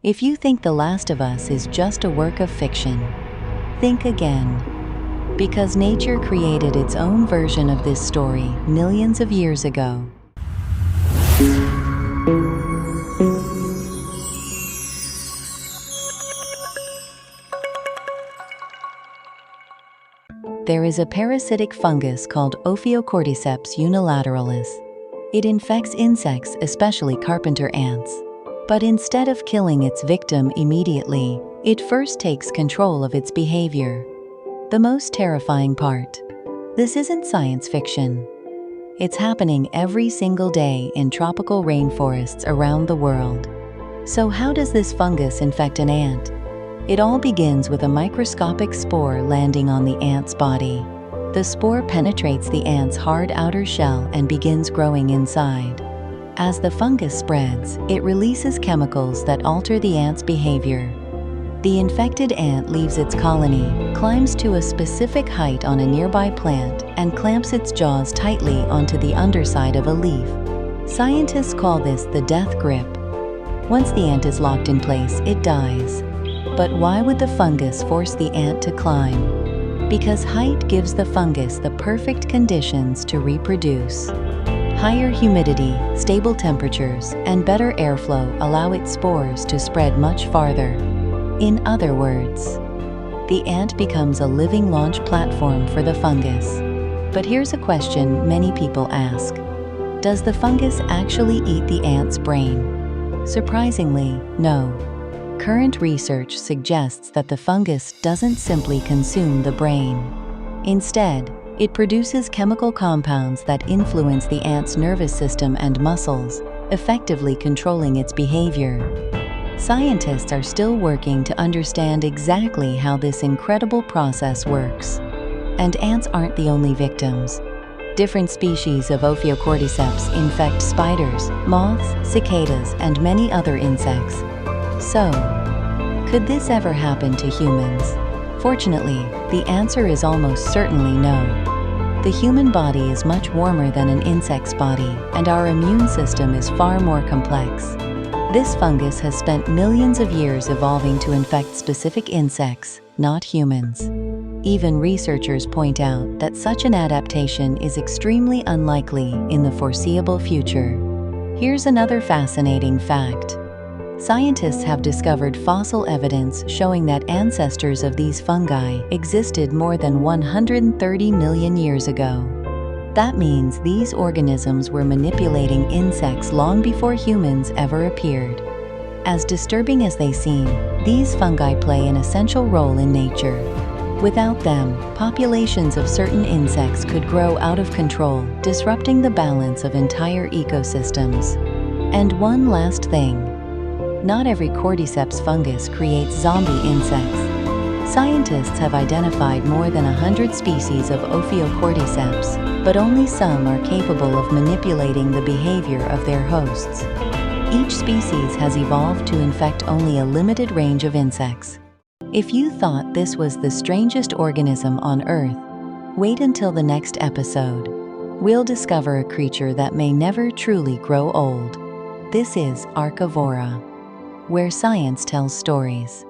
If you think The Last of Us is just a work of fiction, think again. Because nature created its own version of this story millions of years ago. There is a parasitic fungus called Ophiocordyceps unilateralis. It infects insects, especially carpenter ants. But instead of killing its victim immediately, it first takes control of its behavior. The most terrifying part: this isn't science fiction. It's happening every single day in tropical rainforests around the world. So how does this fungus infect an ant? It all begins with a microscopic spore landing on the ant's body. The spore penetrates the ant's hard outer shell and begins growing inside. As the fungus spreads, it releases chemicals that alter the ant's behavior. The infected ant leaves its colony, climbs to a specific height on a nearby plant, and clamps its jaws tightly onto the underside of a leaf. Scientists call this the death grip. Once the ant is locked in place, it dies. But why would the fungus force the ant to climb? Because height gives the fungus the perfect conditions to reproduce. Higher humidity, stable temperatures, and better airflow allow its spores to spread much farther. In other words, the ant becomes a living launch platform for the fungus. But here's a question many people ask: does the fungus actually eat the ant's brain? Surprisingly, no. Current research suggests that the fungus doesn't simply consume the brain. Instead, it produces chemical compounds that influence the ant's nervous system and muscles, effectively controlling its behavior. Scientists are still working to understand exactly how this incredible process works. And ants aren't the only victims. Different species of Ophiocordyceps infect spiders, moths, cicadas, and many other insects. So, could this ever happen to humans? Fortunately, the answer is almost certainly no. The human body is much warmer than an insect's body, and our immune system is far more complex. This fungus has spent millions of years evolving to infect specific insects, not humans. Even researchers point out that such an adaptation is extremely unlikely in the foreseeable future. Here's another fascinating fact. Scientists have discovered fossil evidence showing that ancestors of these fungi existed more than 130 million years ago. That means these organisms were manipulating insects long before humans ever appeared. As disturbing as they seem, these fungi play an essential role in nature. Without them, populations of certain insects could grow out of control, disrupting the balance of entire ecosystems. And one last thing. Not every cordyceps fungus creates zombie insects. Scientists have identified more than 100 species of Ophiocordyceps, but only some are capable of manipulating the behavior of their hosts. Each species has evolved to infect only a limited range of insects. If you thought this was the strangest organism on Earth, wait until the next episode. We'll discover a creature that may never truly grow old. This is Arcavora, where science tells stories.